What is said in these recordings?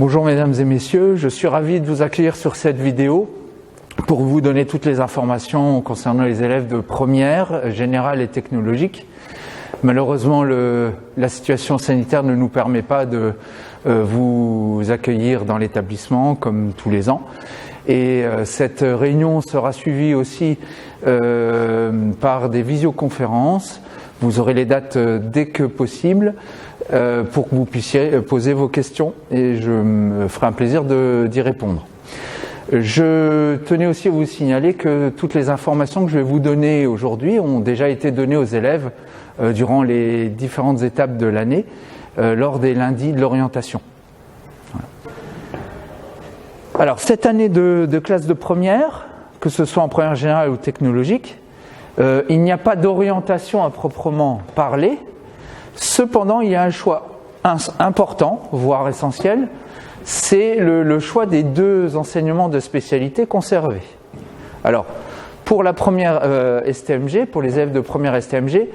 Bonjour mesdames et messieurs, je suis ravi de vous accueillir sur cette vidéo pour vous donner toutes les informations concernant les élèves de première, générale et technologique. Malheureusement, la situation sanitaire ne nous permet pas de vous accueillir dans l'établissement comme tous les ans. Et cette réunion sera suivie aussi par des visioconférences. Vous aurez les dates dès que possible pour que vous puissiez poser vos questions et je me ferai un plaisir d'y répondre. Je tenais aussi à vous signaler que toutes les informations que je vais vous donner aujourd'hui ont déjà été données aux élèves durant les différentes étapes de l'année lors des lundis de l'orientation. Voilà. Alors cette année de classe de première, que ce soit en première générale ou technologique, il n'y a pas d'orientation à proprement parler. Cependant, il y a un choix important, voire essentiel, c'est le choix des deux enseignements de spécialité conservés. Alors, pour la première STMG, pour les élèves de première STMG,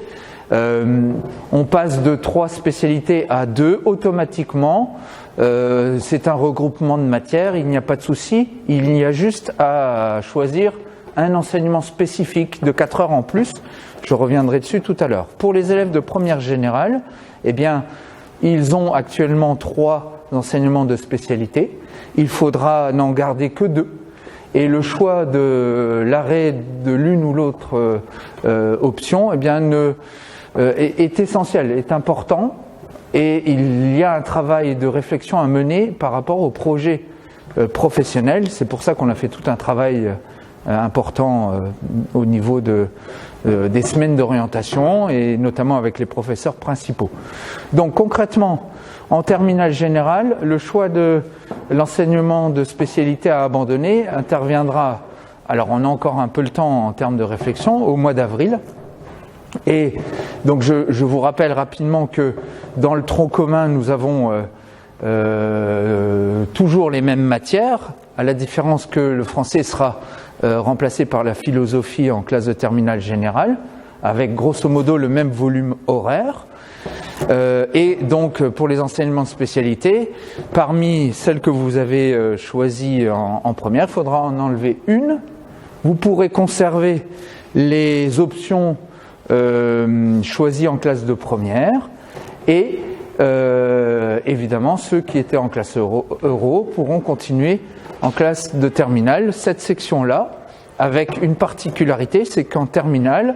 on passe de 3 spécialités à 2 automatiquement. C'est un regroupement de matières, il n'y a pas de souci. Il y a juste à choisir un enseignement spécifique de 4 heures en plus. Je reviendrai dessus tout à l'heure. Pour les élèves de première générale, eh bien, ils ont actuellement 3 enseignements de spécialité. Il faudra n'en garder que 2. Et le choix de l'arrêt de l'une ou l'autre option, eh bien, est essentiel, est important. Et il y a un travail de réflexion à mener par rapport au projet professionnel. C'est pour ça qu'on a fait tout un travail important au niveau des semaines d'orientation et notamment avec les professeurs principaux. Donc concrètement, en terminale générale, le choix de l'enseignement de spécialité à abandonner interviendra, alors on a encore un peu le temps en termes de réflexion, au mois d'avril. Et donc je vous rappelle rapidement que dans le tronc commun, nous avons toujours les mêmes matières, à la différence que le français sera remplacé par la philosophie en classe de terminale générale, avec grosso modo le même volume horaire. Et donc pour les enseignements de spécialité, parmi celles que vous avez choisies en première, il faudra en enlever une. Vous pourrez conserver les options choisies en classe de première et évidemment ceux qui étaient en classe euro pourront continuer en classe de terminale. Cette section-là, avec une particularité, c'est qu'en terminale,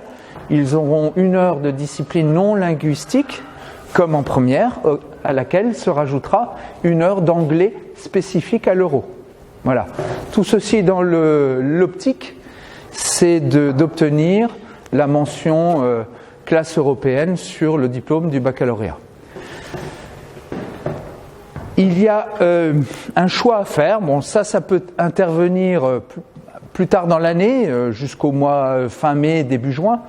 ils auront 1 heure de discipline non linguistique, comme en première, à laquelle se rajoutera 1 heure d'anglais spécifique à l'euro. Voilà. Tout ceci dans l'optique, c'est d'obtenir la mention classe européenne sur le diplôme du baccalauréat. Il y a un choix à faire. Bon, ça peut intervenir plus tard dans l'année, jusqu'au mois fin mai, début juin.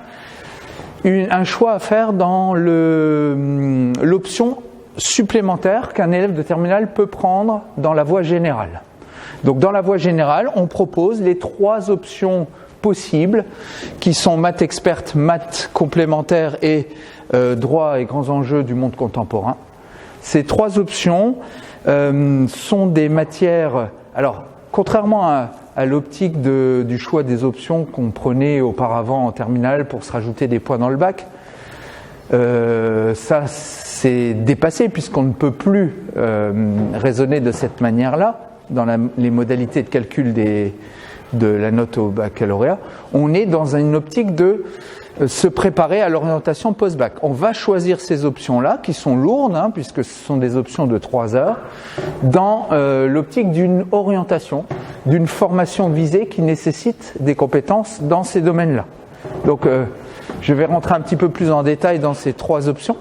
Un choix à faire dans l'option supplémentaire qu'un élève de terminale peut prendre dans la voie générale. Donc dans la voie générale, on propose les 3 options possibles qui sont maths experte, maths complémentaire et droit et grands enjeux du monde contemporain. Ces 3 options sont des matières, alors contrairement à l'optique du choix des options qu'on prenait auparavant en terminale pour se rajouter des points dans le bac, ça c'est dépassé puisqu'on ne peut plus raisonner de cette manière-là dans les modalités de calcul de la note au baccalauréat. On est dans une optique de se préparer à l'orientation post-bac. On va choisir ces options-là, qui sont lourdes, puisque ce sont des options de 3 heures, dans l'optique d'une orientation, d'une formation visée qui nécessite des compétences dans ces domaines-là. Donc, je vais rentrer un petit peu plus en détail dans ces 3 options.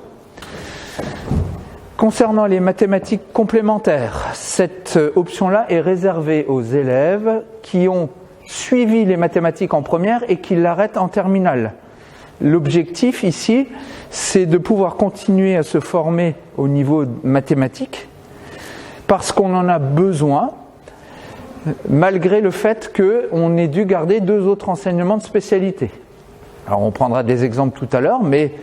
Concernant les mathématiques complémentaires, cette option-là est réservée aux élèves qui ont suivi les mathématiques en première et qui l'arrêtent en terminale. L'objectif ici, c'est de pouvoir continuer à se former au niveau mathématique parce qu'on en a besoin, malgré le fait qu'on ait dû garder 2 autres enseignements de spécialité. Alors on prendra des exemples tout à l'heure, mais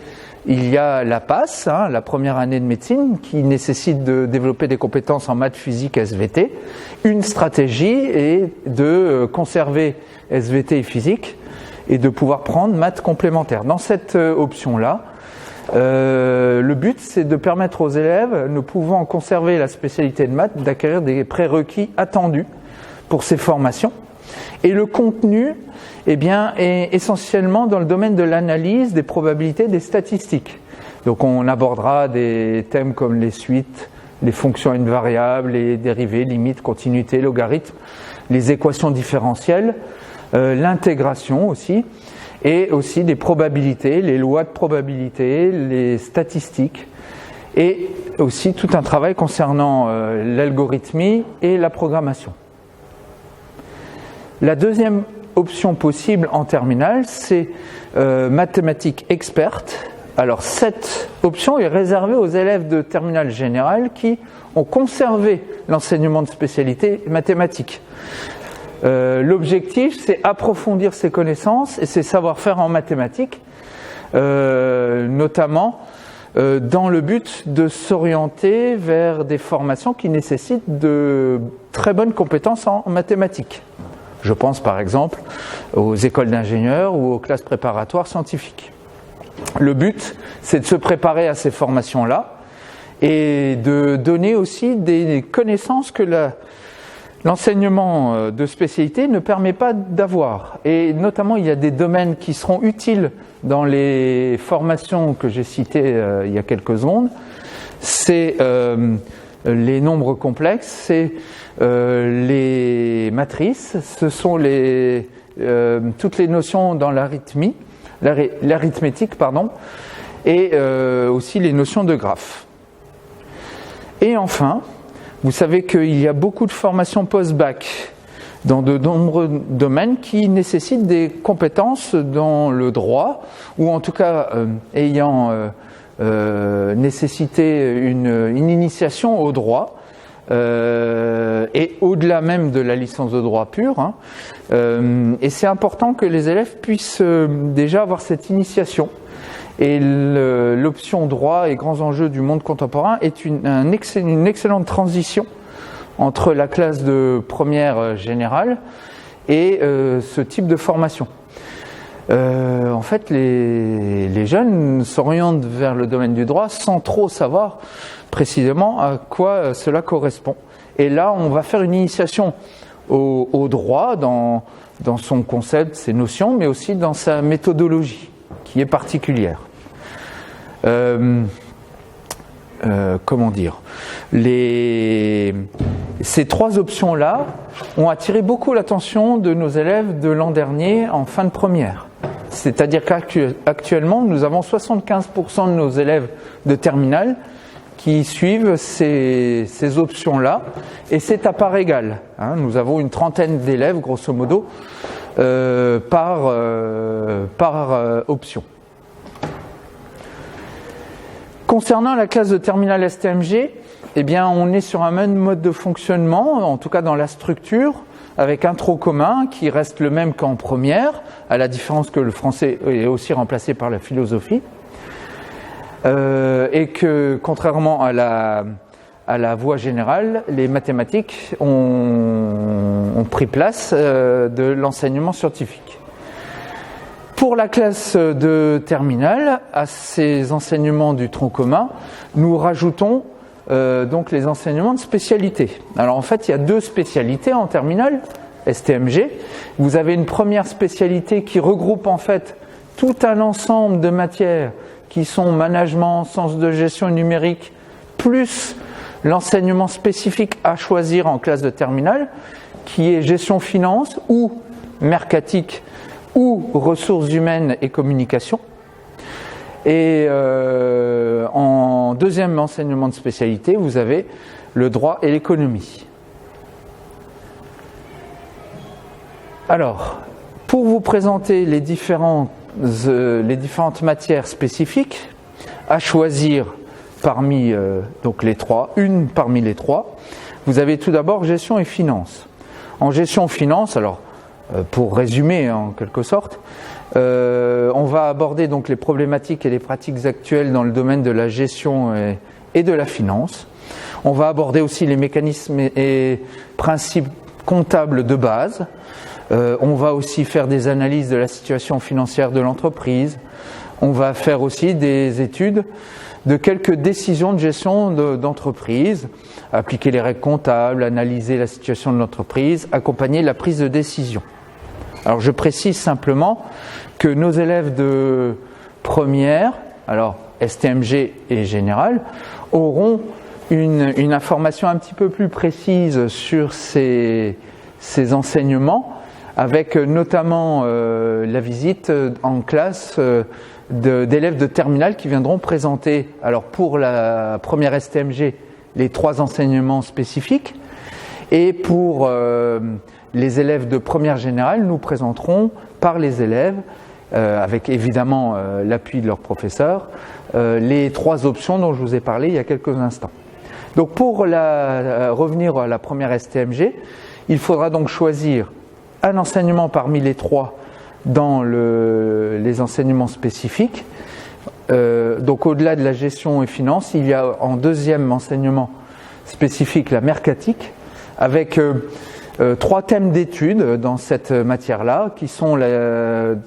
il y a la PASS, la première année de médecine, qui nécessite de développer des compétences en maths, physique, SVT. Une stratégie est de conserver SVT et physique et de pouvoir prendre maths complémentaires. Dans cette option-là, le but, c'est de permettre aux élèves, ne pouvant conserver la spécialité de maths, d'acquérir des prérequis attendus pour ces formations. Et le contenu, eh bien, est essentiellement dans le domaine de l'analyse, des probabilités, des statistiques. Donc on abordera des thèmes comme les suites, les fonctions à une variable, les dérivées, limites, continuité, logarithmes, les équations différentielles, l'intégration aussi, et aussi des probabilités, les lois de probabilité, les statistiques, et aussi tout un travail concernant l'algorithmie et la programmation. La deuxième option possible en terminale, c'est mathématiques expertes. Alors cette option est réservée aux élèves de terminale générale qui ont conservé l'enseignement de spécialité mathématiques. L'objectif, c'est approfondir ses connaissances et ses savoir-faire en mathématiques, notamment dans le but de s'orienter vers des formations qui nécessitent de très bonnes compétences en mathématiques. Je pense par exemple aux écoles d'ingénieurs ou aux classes préparatoires scientifiques. Le but, c'est de se préparer à ces formations-là et de donner aussi des connaissances que l'enseignement de spécialité ne permet pas d'avoir. Et notamment, il y a des domaines qui seront utiles dans les formations que j'ai citées il y a quelques secondes. C'est les nombres complexes, c'est les matrices, ce sont toutes les notions dans l'arithmétique, et aussi les notions de graphes. Et enfin, vous savez qu'il y a beaucoup de formations post-bac dans de nombreux domaines qui nécessitent des compétences dans le droit, ou en tout cas ayant nécessité une initiation au droit, et au-delà même de la licence de droit pure. Et c'est important que les élèves puissent déjà avoir cette initiation. Et l'option droit et grands enjeux du monde contemporain est une excellente transition entre la classe de première générale et ce type de formation. En fait, les jeunes s'orientent vers le domaine du droit sans trop savoir précisément à quoi cela correspond. Et là, on va faire une initiation au droit dans son concept, ses notions, mais aussi dans sa méthodologie, qui est particulière. Comment dire, ces trois options-là ont attiré beaucoup l'attention de nos élèves de l'an dernier en fin de première. C'est-à-dire qu'actuellement, nous avons 75% de nos élèves de terminale qui suivent ces options-là, et c'est à part égale. Nous avons une trentaine d'élèves, grosso modo, par option. Concernant la classe de terminale STMG, eh bien, on est sur un même mode de fonctionnement, en tout cas dans la structure, avec un tronc commun qui reste le même qu'en première, à la différence que le français est aussi remplacé par la philosophie, et que, contrairement à la voie générale, les mathématiques ont pris place de l'enseignement scientifique. Pour la classe de terminale, à ces enseignements du tronc commun, nous rajoutons donc les enseignements de spécialité. Alors en fait, il y a deux spécialités en terminale, STMG. Vous avez une première spécialité qui regroupe en fait tout un ensemble de matières qui sont management, sens de gestion numérique, plus l'enseignement spécifique à choisir en classe de terminale, qui est gestion finance ou mercatique ou ressources humaines et communication. Et en deuxième enseignement de spécialité, vous avez le droit et l'économie. Alors, pour vous présenter les différentes matières spécifiques à choisir parmi donc les trois, une parmi les trois, vous avez tout d'abord gestion et finance. En gestion finance, alors pour résumer en quelque sorte, On va aborder donc les problématiques et les pratiques actuelles dans le domaine de la gestion et de la finance. On va aborder aussi les mécanismes et principes comptables de base. On va aussi faire des analyses de la situation financière de l'entreprise. On va faire aussi des études de quelques décisions de gestion d'entreprise, appliquer les règles comptables, analyser la situation de l'entreprise, accompagner la prise de décision. Alors je précise simplement que nos élèves de première, alors STMG et générale, auront une information un petit peu plus précise sur ces enseignements, avec notamment la visite en classe d'élèves de terminale qui viendront présenter, alors pour la première STMG, les 3 enseignements spécifiques, et pour les élèves de première générale, nous présenterons par les élèves, avec évidemment l'appui de leurs professeurs, les 3 options dont je vous ai parlé il y a quelques instants. Donc pour revenir à la première STMG, il faudra donc choisir un enseignement parmi les 3 dans les enseignements spécifiques. Donc au-delà de la gestion et finance, il y a en deuxième enseignement spécifique la mercatique, avec 3 thèmes d'études dans cette matière-là, qui sont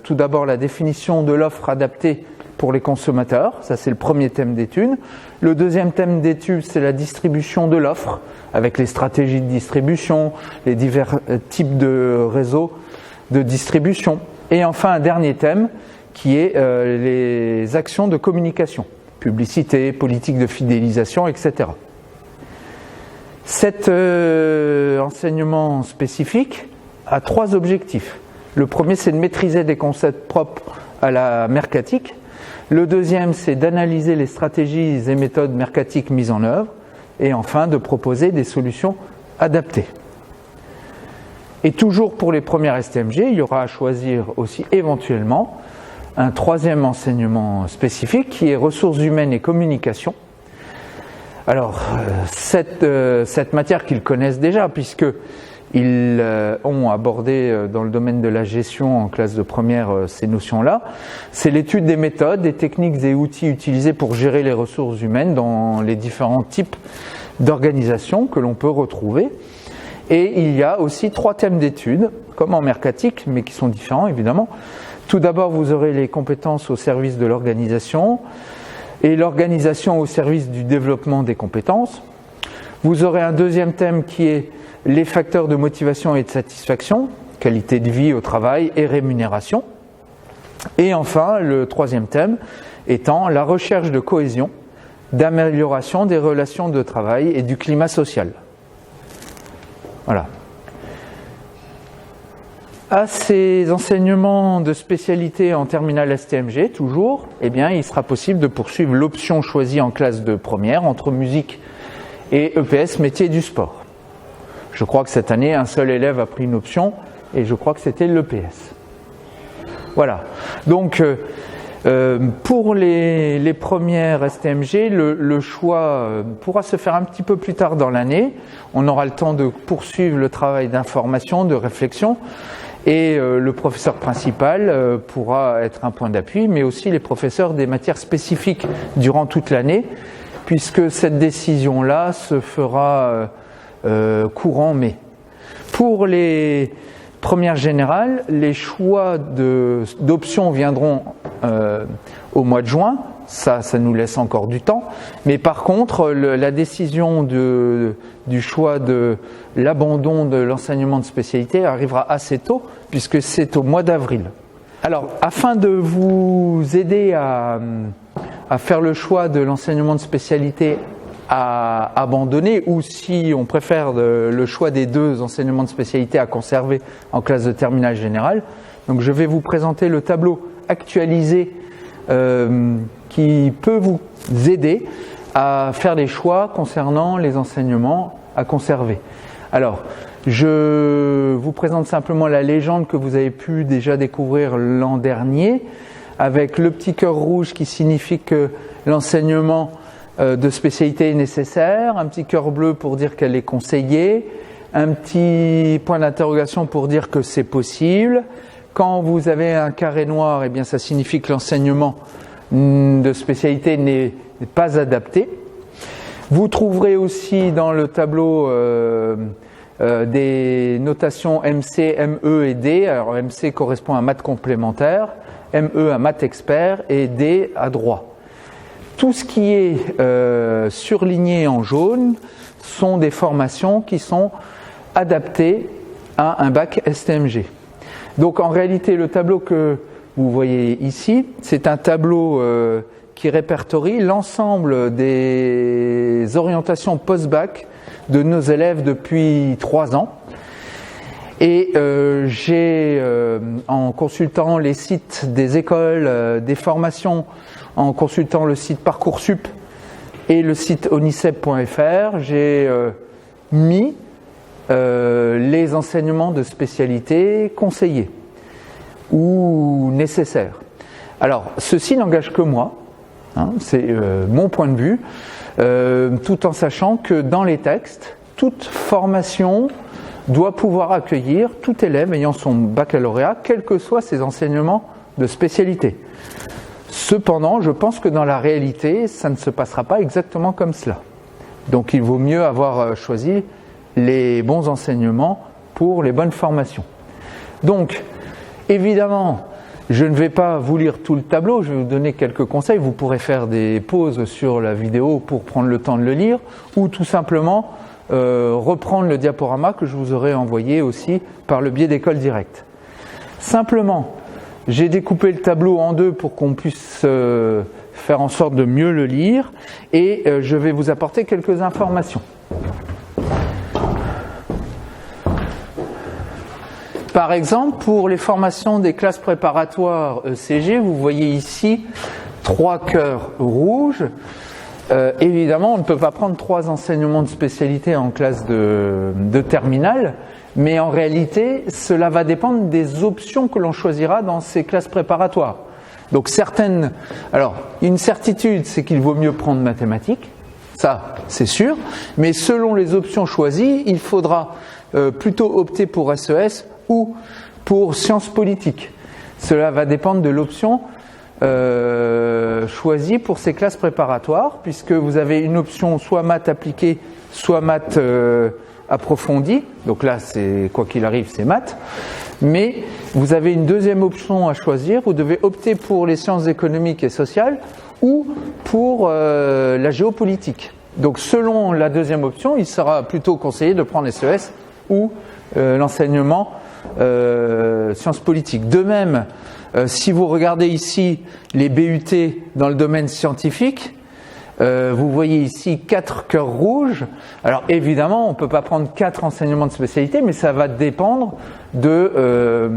tout d'abord la définition de l'offre adaptée pour les consommateurs, ça c'est le premier thème d'étude. Le deuxième thème d'étude, c'est la distribution de l'offre, avec les stratégies de distribution, les divers types de réseaux de distribution. Et enfin un dernier thème, qui est les actions de communication, publicité, politique de fidélisation, etc. Cet enseignement spécifique a 3 objectifs. Le premier, c'est de maîtriser des concepts propres à la mercatique. Le deuxième, c'est d'analyser les stratégies et méthodes mercatiques mises en œuvre. Et enfin, de proposer des solutions adaptées. Et toujours pour les premières STMG, il y aura à choisir aussi éventuellement un 3e enseignement spécifique qui est ressources humaines et communication. Alors, cette matière qu'ils connaissent déjà, puisqu'ils ont abordé dans le domaine de la gestion en classe de première ces notions-là, c'est l'étude des méthodes, des techniques et outils utilisés pour gérer les ressources humaines dans les différents types d'organisations que l'on peut retrouver. Et il y a aussi 3 thèmes d'études, comme en mercatique, mais qui sont différents évidemment. Tout d'abord, vous aurez les compétences au service de l'organisation, et l'organisation au service du développement des compétences. Vous aurez un deuxième thème qui est les facteurs de motivation et de satisfaction, qualité de vie au travail et rémunération. Et enfin, le 3e thème étant la recherche de cohésion, d'amélioration des relations de travail et du climat social. Voilà. À ces enseignements de spécialité en terminale STMG, toujours, eh bien, il sera possible de poursuivre l'option choisie en classe de première entre musique et EPS métier du sport. Je crois que cette année, un seul élève a pris une option et je crois que c'était l'EPS. Voilà. Donc, pour les premières STMG, le choix pourra se faire un petit peu plus tard dans l'année. On aura le temps de poursuivre le travail d'information, de réflexion. Et le professeur principal pourra être un point d'appui, mais aussi les professeurs des matières spécifiques durant toute l'année, puisque cette décision-là se fera courant mai. Pour les premières générales, les choix d'options viendront au mois de juin. Ça nous laisse encore du temps. Mais par contre, la décision du choix de l'abandon de l'enseignement de spécialité arrivera assez tôt, puisque c'est au mois d'avril. Alors, afin de vous aider à faire le choix de l'enseignement de spécialité à abandonner, ou si on préfère le choix des 2 enseignements de spécialité à conserver en classe de terminale générale, donc je vais vous présenter le tableau actualisé qui peut vous aider à faire les choix concernant les enseignements à conserver. Alors, je vous présente simplement la légende que vous avez pu déjà découvrir l'an dernier, avec le petit cœur rouge qui signifie que l'enseignement de spécialité est nécessaire, un petit cœur bleu pour dire qu'elle est conseillée, un petit point d'interrogation pour dire que c'est possible, Quand vous avez un carré noir, eh bien ça signifie que l'enseignement de spécialité n'est pas adapté. Vous trouverez aussi dans le tableau des notations MC, ME et D. Alors MC correspond à maths complémentaire, ME à maths expert et D à droit. Tout ce qui est surligné en jaune sont des formations qui sont adaptées à un bac STMG. Donc en réalité, le tableau que vous voyez ici, c'est un tableau qui répertorie l'ensemble des orientations post-bac de nos élèves depuis 3 ans. Et j'ai, en consultant les sites des écoles, des formations, en consultant le site Parcoursup et le site onicep.fr, j'ai mis les enseignements de spécialité conseillés ou nécessaires. Alors, ceci n'engage que moi, hein, c'est mon point de vue, tout en sachant que dans les textes, toute formation doit pouvoir accueillir tout élève ayant son baccalauréat, quels que soient ses enseignements de spécialité. Cependant, je pense que dans la réalité, ça ne se passera pas exactement comme cela. Donc il vaut mieux avoir choisi les bons enseignements pour les bonnes formations. Donc, évidemment, je ne vais pas vous lire tout le tableau, je vais vous donner quelques conseils. Vous pourrez faire des pauses sur la vidéo pour prendre le temps de le lire, ou tout simplement reprendre le diaporama que je vous aurai envoyé aussi par le biais d'École Directe. Simplement, j'ai découpé le tableau en deux pour qu'on puisse faire en sorte de mieux le lire, et je vais vous apporter quelques informations. Par exemple, pour les formations des classes préparatoires ECG, vous voyez ici 3 cœurs rouges. Évidemment, on ne peut pas prendre 3 enseignements de spécialité en classe de terminale, mais en réalité, cela va dépendre des options que l'on choisira dans ces classes préparatoires. Donc alors, une certitude, c'est qu'il vaut mieux prendre mathématiques, ça c'est sûr, mais selon les options choisies, il faudra plutôt opter pour SES ou pour sciences politiques. Cela va dépendre de l'option choisie pour ces classes préparatoires, puisque vous avez une option soit maths appliquée, soit maths approfondie. Donc là, c'est quoi qu'il arrive, c'est maths. Mais vous avez une deuxième option à choisir. Vous devez opter pour les sciences économiques et sociales ou pour la géopolitique. Donc selon la deuxième option, il sera plutôt conseillé de prendre SES ou l'enseignement sciences politiques. De même, si vous regardez ici les BUT dans le domaine scientifique, vous voyez ici 4 cœurs rouges. Alors évidemment, on ne peut pas prendre 4 enseignements de spécialité, mais ça va dépendre de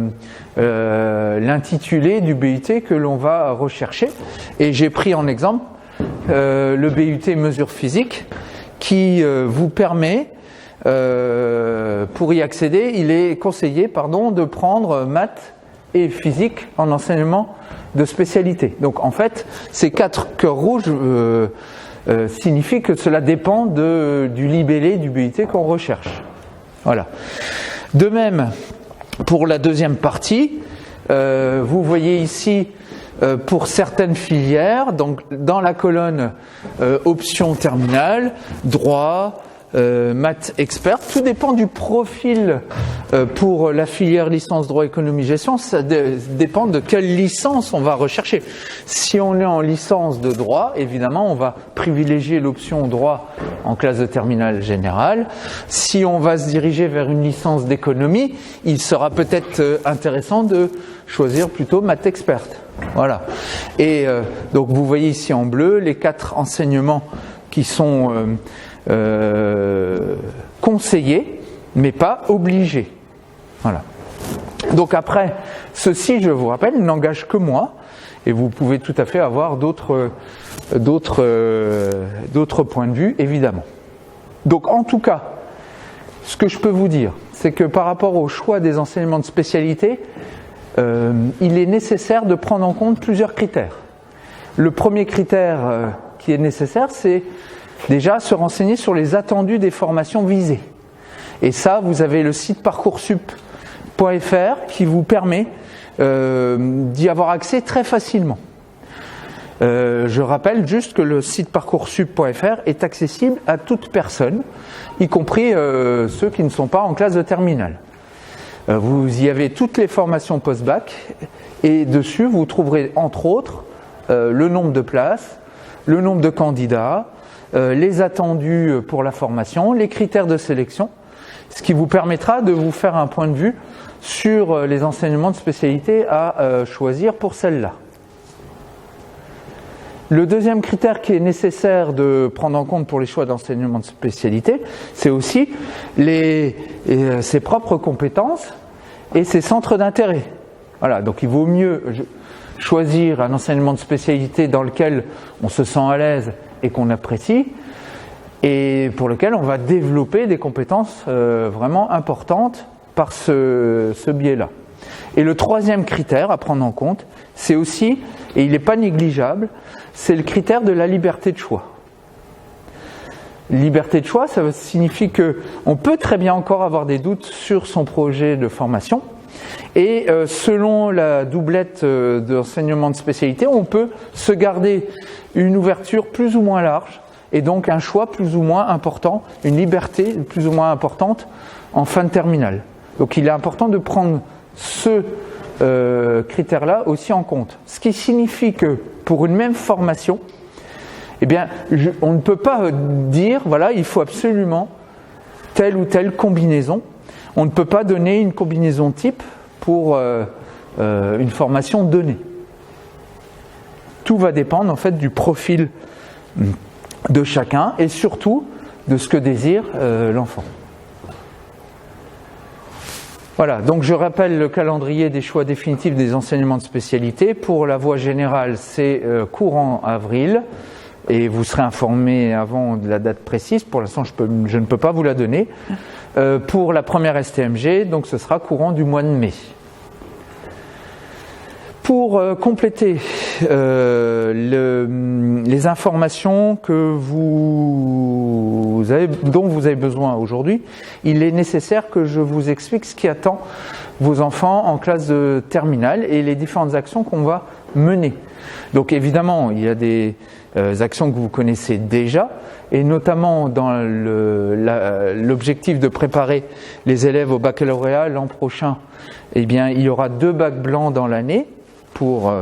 l'intitulé du BUT que l'on va rechercher. Et j'ai pris en exemple le BUT mesures physiques qui vous permet, pour y accéder, il est conseillé de prendre maths et physique en enseignement de spécialité. Donc en fait, ces 4 cœurs rouges signifient que cela dépend du libellé du BUT qu'on recherche. Voilà. De même, pour la deuxième partie, vous voyez ici pour certaines filières, donc dans la colonne option terminale, droit, maths expert, tout dépend du profil pour la filière licence droit économie gestion, ça dépend de quelle licence on va rechercher. Si on est en licence de droit, évidemment on va privilégier l'option droit en classe de terminale générale. Si on va se diriger vers une licence d'économie, il sera peut-être intéressant de choisir plutôt maths experte. Voilà. Et donc vous voyez ici en bleu les 4 enseignements qui sont conseillés, mais pas obligés. Voilà. Donc après, ceci, je vous rappelle, n'engage que moi, et vous pouvez tout à fait avoir d'autres points de vue, évidemment. Donc en tout cas, ce que je peux vous dire, c'est que par rapport au choix des enseignements de spécialité, il est nécessaire de prendre en compte plusieurs critères. Le premier critère qui est nécessaire, c'est déjà se renseigner sur les attendus des formations visées. Et ça, vous avez le site Parcoursup qui vous permet d'y avoir accès très facilement. Je rappelle juste que le site parcoursup.fr est accessible à toute personne, y compris ceux qui ne sont pas en classe de terminale. Vous y avez toutes les formations post-bac et dessus vous trouverez entre autres le nombre de places, le nombre de candidats, les attendus pour la formation, les critères de sélection, ce qui vous permettra de vous faire un point de vue sur les enseignements de spécialité à choisir pour celle-là. Le deuxième critère qui est nécessaire de prendre en compte pour les choix d'enseignement de spécialité, c'est aussi ses propres compétences et ses centres d'intérêt. Voilà, donc il vaut mieux choisir un enseignement de spécialité dans lequel on se sent à l'aise et qu'on apprécie, et pour lequel on va développer des compétences vraiment importantes par ce biais-là. Et le troisième critère à prendre en compte, c'est aussi, et il n'est pas négligeable, c'est le critère de la liberté de choix. Liberté de choix, ça signifie qu'on peut très bien encore avoir des doutes sur son projet de formation, et selon la doublette d'enseignement de spécialité, on peut se garder une ouverture plus ou moins large, et donc un choix plus ou moins important, une liberté plus ou moins importante en fin de terminale. Donc il est important de prendre ce critère-là aussi en compte. Ce qui signifie que pour une même formation, eh bien, on ne peut pas dire, voilà, il faut absolument telle ou telle combinaison. On ne peut pas donner une combinaison type pour une formation donnée. Tout va dépendre en fait du profil de chacun et surtout de ce que désire l'enfant. Voilà, donc je rappelle le calendrier des choix définitifs des enseignements de spécialité. Pour la voie générale, c'est courant avril et vous serez informé avant de la date précise. Pour l'instant, je ne peux pas vous la donner. Pour la première STMG, donc ce sera courant du mois de mai. Pour compléter les informations dont vous avez besoin aujourd'hui, il est nécessaire que je vous explique ce qui attend vos enfants en classe de terminale et les différentes actions qu'on va mener. Donc évidemment, il y a des actions que vous connaissez déjà, et notamment dans l'objectif de préparer les élèves au baccalauréat l'an prochain, eh bien, il y aura 2 bacs blancs dans l'année pour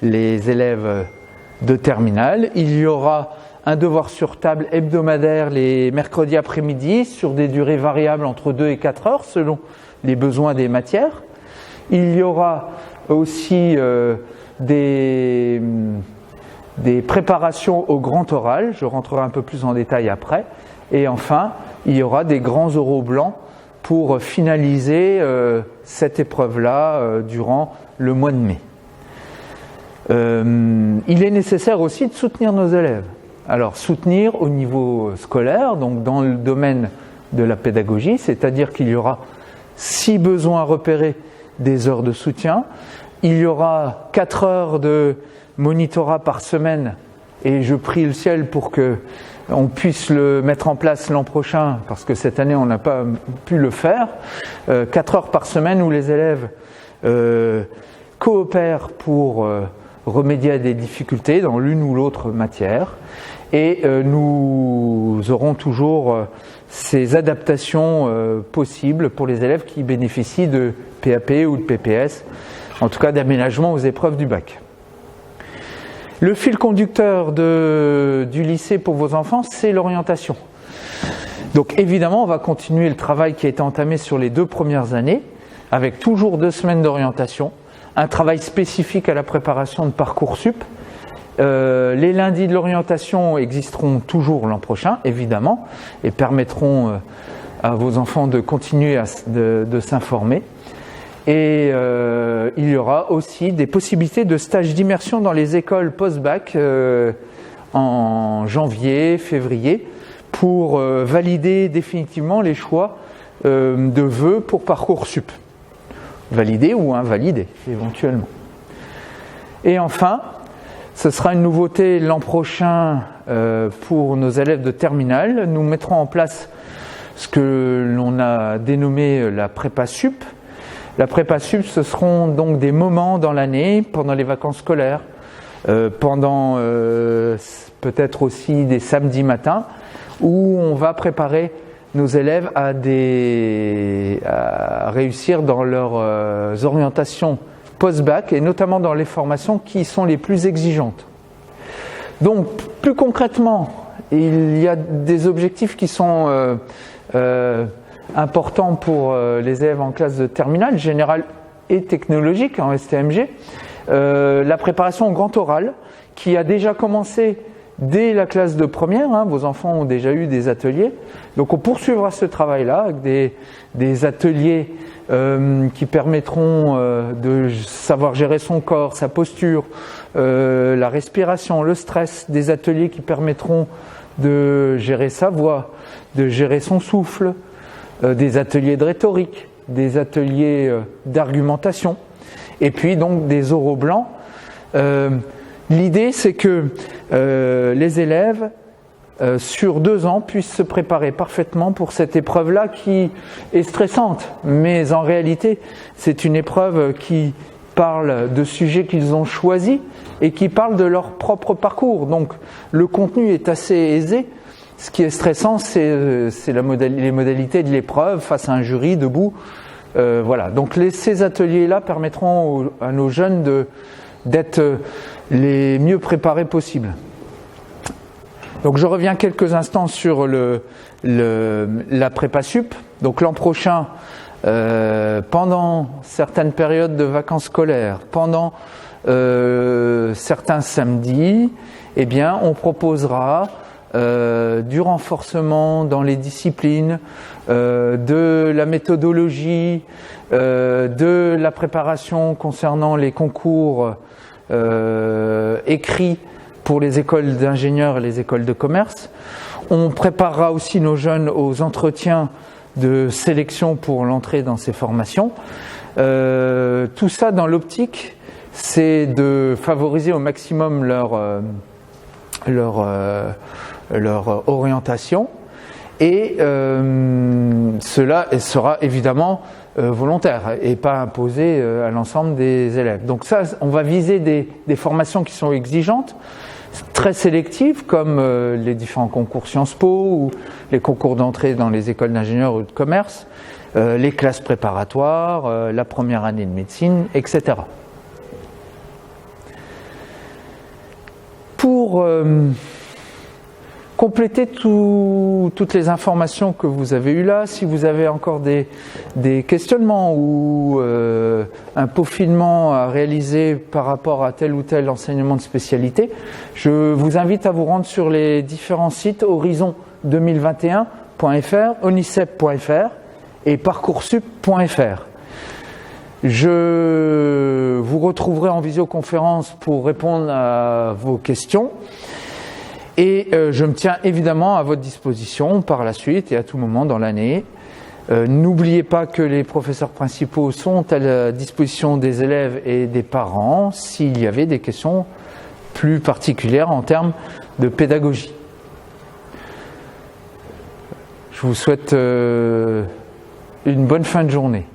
les élèves de terminale. Il y aura un devoir sur table hebdomadaire les mercredis après-midi sur des durées variables entre 2 et 4 heures selon les besoins des matières. Il y aura aussi des préparations au grand oral, je rentrerai un peu plus en détail après. Et enfin, il y aura des grands oraux blancs pour finaliser cette épreuve-là durant le mois de mai. Il est nécessaire aussi de soutenir nos élèves. Alors, soutenir au niveau scolaire, donc dans le domaine de la pédagogie, c'est-à-dire qu'il y aura, si besoin repéré, des heures de soutien. Il y aura 4 heures de monitorat par semaine, et je prie le ciel pour qu'on puisse le mettre en place l'an prochain, parce que cette année on n'a pas pu le faire. 4 heures par semaine où les élèves coopèrent pour remédier à des difficultés dans l'une ou l'autre matière, et nous aurons toujours ces adaptations possibles pour les élèves qui bénéficient de PAP ou de PPS, en tout cas d'aménagement aux épreuves du bac. Le fil conducteur du lycée pour vos enfants, c'est l'orientation. Donc évidemment, on va continuer le travail qui a été entamé sur les 2 premières années, avec toujours 2 semaines d'orientation, un travail spécifique à la préparation de Parcoursup. Les lundis de l'orientation existeront toujours l'an prochain, évidemment, et permettront à vos enfants de continuer de s'informer. Et il y aura aussi des possibilités de stages d'immersion dans les écoles post-bac en janvier, février, pour valider définitivement les choix de vœux pour Parcoursup. Valider ou invalider, éventuellement. Et enfin, ce sera une nouveauté l'an prochain pour nos élèves de terminale. Nous mettrons en place ce que l'on a dénommé la prépa sup, La prépa sup, ce seront donc des moments dans l'année, pendant les vacances scolaires, pendant peut-être aussi des samedis matins, où on va préparer nos élèves à réussir dans leurs orientations post-bac, et notamment dans les formations qui sont les plus exigeantes. Donc, plus concrètement, il y a des objectifs qui sont importants pour les élèves en classe de terminale, générale et technologique, en STMG. La préparation au grand oral, qui a déjà commencé dès la classe de première, hein, vos enfants ont déjà eu des ateliers, donc on poursuivra ce travail-là avec des ateliers qui permettront de savoir gérer son corps, sa posture, la respiration, le stress, des ateliers qui permettront de gérer sa voix, de gérer son souffle, des ateliers de rhétorique, des ateliers d'argumentation, et puis donc des oraux blancs. L'idée, c'est que les élèves, sur 2 ans, puissent se préparer parfaitement pour cette épreuve-là qui est stressante. Mais en réalité, c'est une épreuve qui parle de sujets qu'ils ont choisis et qui parle de leur propre parcours. Donc le contenu est assez aisé. Ce qui est stressant, c'est les modalités de l'épreuve face à un jury debout. Voilà. Donc ces ateliers-là permettront à nos jeunes d'être les mieux préparés possibles. Donc je reviens quelques instants sur la prépa sup. Donc l'an prochain, pendant certaines périodes de vacances scolaires, pendant certains samedis, eh bien on proposera du renforcement dans les disciplines, de la méthodologie, de la préparation concernant les concours écrits pour les écoles d'ingénieurs et les écoles de commerce. On préparera aussi nos jeunes aux entretiens de sélection pour l'entrée dans ces formations. Tout ça dans l'optique, c'est de favoriser au maximum leur orientation, et cela sera évidemment volontaire et pas imposé à l'ensemble des élèves. Donc ça, on va viser des formations qui sont exigeantes, très sélectives, comme les différents concours Sciences Po ou les concours d'entrée dans les écoles d'ingénieurs ou de commerce, les classes préparatoires, la première année de médecine, etc. Pour compléter toutes les informations que vous avez eues là, si vous avez encore des questionnements ou un peaufinement à réaliser par rapport à tel ou tel enseignement de spécialité, je vous invite à vous rendre sur les différents sites horizon2021.fr, onicep.fr et parcoursup.fr. Je vous retrouverai en visioconférence pour répondre à vos questions. Et je me tiens évidemment à votre disposition par la suite et à tout moment dans l'année. N'oubliez pas que les professeurs principaux sont à la disposition des élèves et des parents s'il y avait des questions plus particulières en termes de pédagogie. Je vous souhaite une bonne fin de journée.